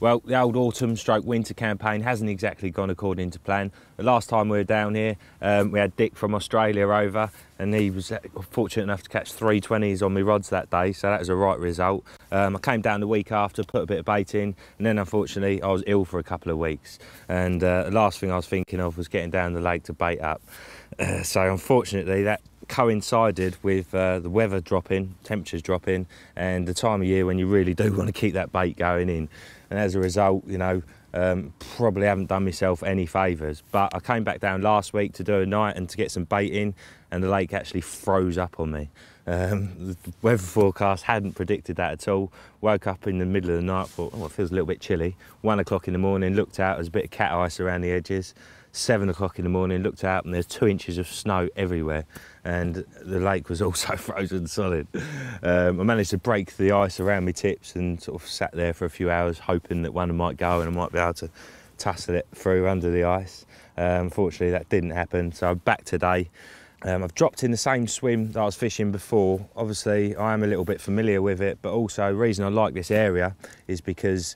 Well, the old autumn stroke winter campaign hasn't exactly gone according to plan. The last time we were down here, we had Dick from Australia over, and he was fortunate enough to catch 320s on my rods that day, so that was a right result. I came down the week after, put a bit of bait in, and then unfortunately I was ill for a couple of weeks, and the last thing I was thinking of was getting down the lake to bait up. So unfortunately that coincided with the weather dropping, temperatures dropping, and the time of year when you really do want to keep that bait going in. And as a result, you know, probably haven't done myself any favours. But I came back down last week to do a night and to get some bait in, and the lake actually froze up on me. The weather forecast hadn't predicted that at all. Woke up in the middle of the night, thought, oh, it feels a little bit chilly. 1 o'clock in the morning, looked out, there's a bit of cat ice around the edges. 7 o'clock in the morning, looked out, and there's 2 inches of snow everywhere, and the lake was also frozen solid. I managed to break the ice around my tips and sort of sat there for a few hours hoping that one might go and I might be able to tussle it through under the ice. Unfortunately that didn't happen, so I'm back today. I've dropped in the same swim that I was fishing before. Obviously I am a little bit familiar with it, but also the reason I like this area is because,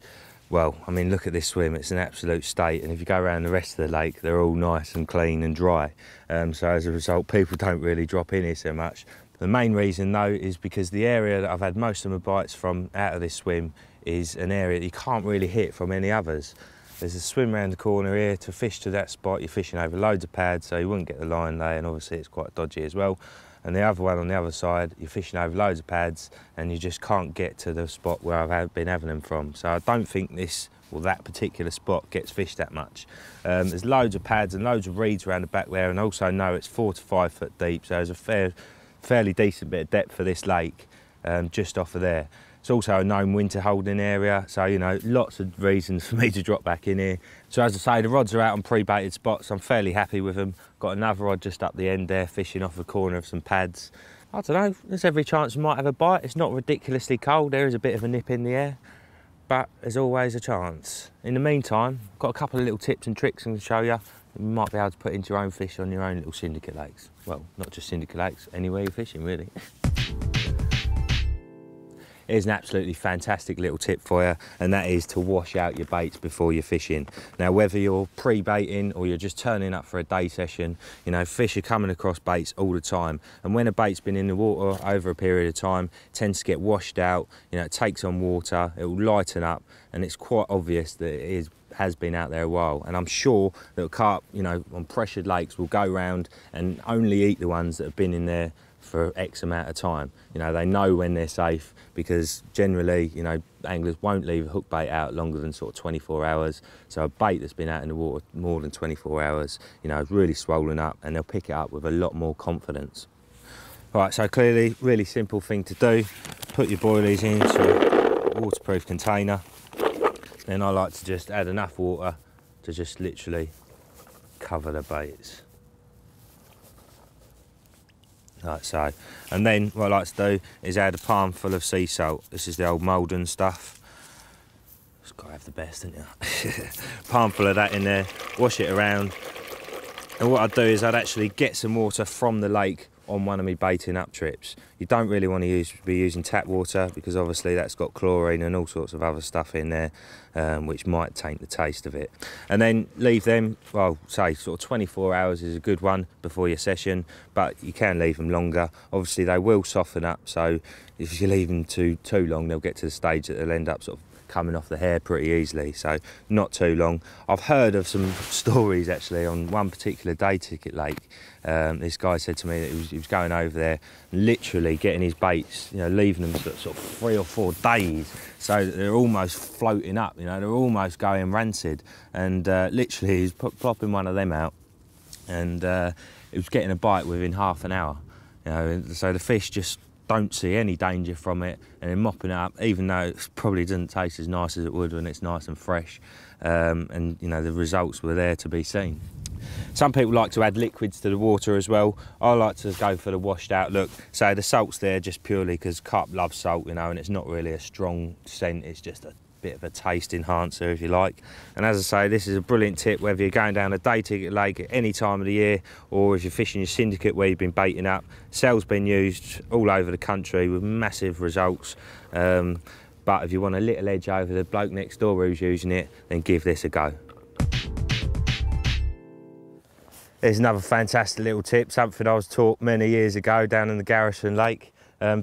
well, I mean, look at this swim, it's an absolute state, and if you go around the rest of the lake, they're all nice and clean and dry. So as a result, people don't really drop in here so much. The main reason though is because the area that I've had most of my bites from out of this swim is an area that you can't really hit from any others. There's a swim around the corner here. To fish to that spot, you're fishing over loads of pads, so you wouldn't get the line there, and obviously it's quite dodgy as well. And the other one on the other side, you're fishing over loads of pads and you just can't get to the spot where I've been having them from. So I don't think this, or that particular spot, gets fished that much. There's loads of pads and loads of reeds around the back there, and also know it's 4 to 5 foot deep, so there's a fairly decent bit of depth for this lake just off of there. It's also a known winter holding area, so you know, lots of reasons for me to drop back in here. So as I say, the rods are out on pre-baited spots. I'm fairly happy with them. Got another rod just up the end there, fishing off the corner of some pads. I don't know, there's every chance we might have a bite. It's not ridiculously cold, there is a bit of a nip in the air, but there's always a chance. In the meantime, I've got a couple of little tips and tricks I can show you. You might be able to put into your own fish on your own little syndicate lakes. Well, not just syndicate lakes, anywhere you're fishing really. Here's an absolutely fantastic little tip for you, and that is to wash out your baits before you're fishing. Now, whether you're pre-baiting or you're just turning up for a day session, you know, fish are coming across baits all the time. And when a bait's been in the water over a period of time, it tends to get washed out, you know, it takes on water, it will lighten up, and it's quite obvious that it has been out there a while. And I'm sure that carp, you know, on pressured lakes will go round and only eat the ones that have been in there for X amount of time. You know, they know when they're safe, because generally, you know, anglers won't leave a hook bait out longer than sort of 24 hours. So a bait that's been out in the water more than 24 hours, you know, is really swollen up, and they'll pick it up with a lot more confidence. Right, so clearly, really simple thing to do. Put your boilies into a waterproof container. Then I like to just add enough water to just literally cover the baits. Like so. And then what I like to do is add a palm full of sea salt. This is the old Malden stuff. Just gotta have the best, haven't you? Palm full of that in there, wash it around. And what I'd do is I'd actually get some water from the lake on one of my baiting up trips. You don't really want to be using tap water, because obviously that's got chlorine and all sorts of other stuff in there, which might taint the taste of it. And then leave them, well, say sort of 24 hours is a good one before your session, but you can leave them longer. Obviously they will soften up, so if you leave them too long, they'll get to the stage that they'll end up sort of coming off the hair pretty easily, so not too long. I've heard of some stories actually on one particular day ticket lake. This guy said to me that he was going over there, literally getting his baits, you know, leaving them sort of 3 or 4 days, so that they're almost floating up, you know, they're almost going rancid, and literally he's plopping one of them out, and he was getting a bite within half an hour, you know, so the fish just don't see any danger from it, and then mopping it up, even though it probably doesn't taste as nice as it would when it's nice and fresh, and you know, the results were there to be seen. Some people like to add liquids to the water as well. I like to go for the washed out look. So the salt's there just purely because carp love salt, you know, and it's not really a strong scent, it's just a bit of a taste enhancer, if you like. And as I say, this is a brilliant tip whether you're going down a day ticket lake at any time of the year, or if you're fishing your syndicate where you've been baiting up. Cell's been used all over the country with massive results. but if you want a little edge over the bloke next door who's using it, then give this a go. There's another fantastic little tip, something I was taught many years ago down in the Garrison Lake.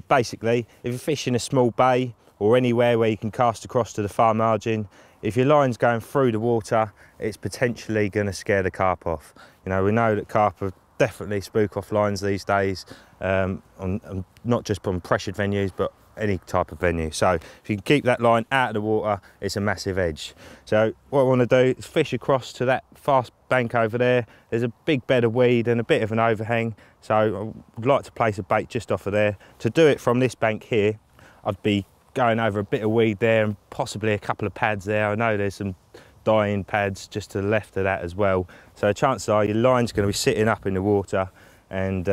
Basically, if you're fishing a small bay or anywhere where you can cast across to the far margin, if your line's going through the water, it's potentially going to scare the carp off. You know, we know that carp are definitely spook off lines these days, not just on pressured venues, but any type of venue. So if you can keep that line out of the water, it's a massive edge. So what I want to do is fish across to that fast bank over there. There's a big bed of weed and a bit of an overhang, so I would like to place a bait just off of there. To do it from this bank here, I'd be going over a bit of weed there and possibly a couple of pads there. I know there's some dying pads just to the left of that as well, so chances are your line's going to be sitting up in the water and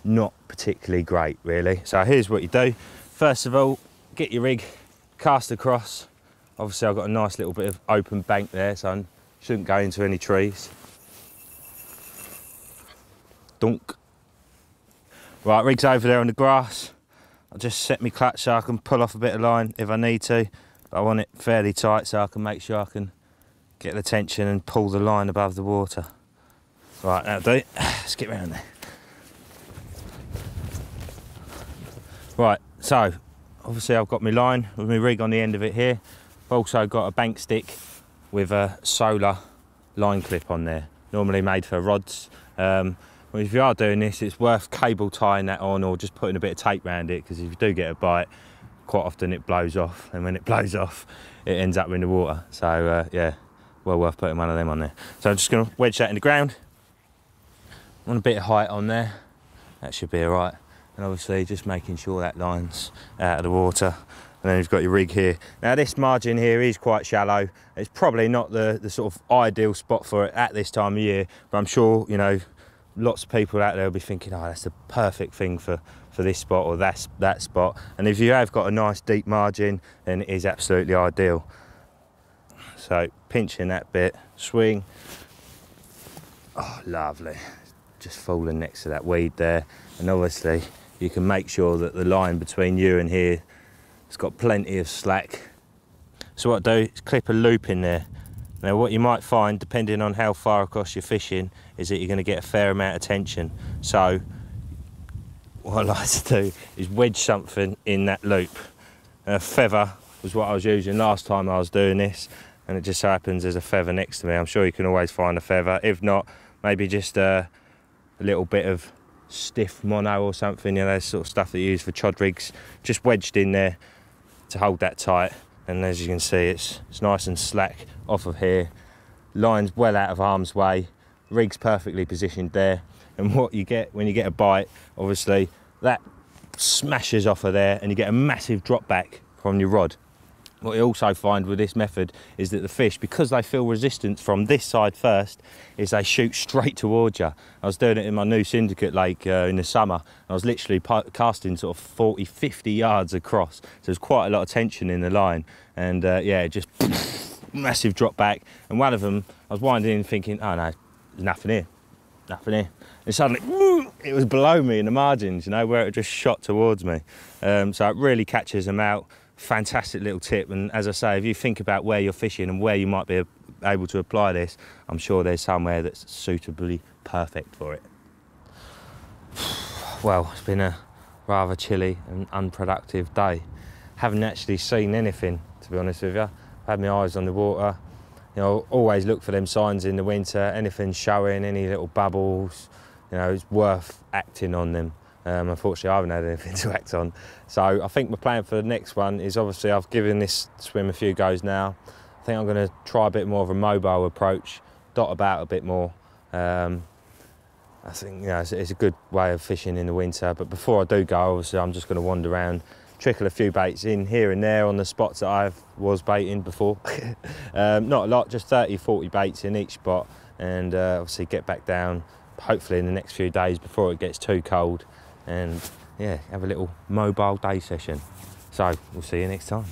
not particularly great really. So here's what you do. First of all, get your rig, cast across. Obviously I've got a nice little bit of open bank there, so I shouldn't go into any trees. Dunk. Right, rig's over there on the grass. I'll just set my clutch so I can pull off a bit of line if I need to, but I want it fairly tight so I can make sure I can get the tension and pull the line above the water. Right, that'll do. Let's get round there. Right, so obviously I've got my line with my rig on the end of it here. I've also got a bank stick with a solar line clip on there, normally made for rods. Well, if you are doing this, it's worth cable tying that on or just putting a bit of tape around it, because if you do get a bite, quite often it blows off, and when it blows off, it ends up in the water. So yeah, well worth putting one of them on there. So I'm just going to wedge that in the ground. I want a bit of height on there, that should be all right. And obviously just making sure that line's out of the water. And then you've got your rig here. Now this margin here is quite shallow. It's probably not the sort of ideal spot for it at this time of year, but I'm sure, you know, lots of people out there will be thinking, oh, that's the perfect thing for this spot or that spot. And if you have got a nice deep margin, then it is absolutely ideal. So pinching that bit, swing. Oh, lovely. Just falling next to that weed there. And obviously you can make sure that the line between you and here has got plenty of slack. So what I do is clip a loop in there. Now what you might find, depending on how far across you're fishing, is that you're going to get a fair amount of tension. So what I like to do is wedge something in that loop. A feather was what I was using last time I was doing this, and it just so happens there's a feather next to me. I'm sure you can always find a feather. If not, maybe just a little bit of stiff mono or something, you know, sort of stuff that you use for chod rigs, just wedged in there to hold that tight. And as you can see, it's nice and slack off of here. Line's well out of harm's way, rig's perfectly positioned there. And what you get when you get a bite, obviously that smashes off of there and you get a massive drop back from your rod. What you also find with this method is that the fish, because they feel resistance from this side first, is they shoot straight towards you. I was doing it in my new syndicate lake in the summer. I was literally casting sort of 40, 50 yards across. So there's quite a lot of tension in the line. And yeah, just massive drop back. And one of them, I was winding in thinking, oh no, there's nothing here, nothing here. And suddenly, it was below me in the margins, you know, where it just shot towards me. So it really catches them out. Fantastic little tip, and as I say, if you think about where you're fishing and where you might be able to apply this, I'm sure there's somewhere that's suitably perfect for it. Well, it's been a rather chilly and unproductive day. Haven't actually seen anything, to be honest with you. I've had my eyes on the water. You know, always look for them signs in the winter, anything showing, any little bubbles, you know, it's worth acting on them. Unfortunately, I haven't had anything to act on. So I think my plan for the next one is, obviously I've given this swim a few goes now. I think I'm going to try a bit more of a mobile approach, dot about a bit more. I think, you know, it's a good way of fishing in the winter. But before I do go, obviously I'm just going to wander around, trickle a few baits in here and there on the spots that I was baiting before. Not a lot, just 30, 40 baits in each spot, and obviously get back down, hopefully in the next few days before it gets too cold. And yeah, have a little mobile day session. So we'll see you next time.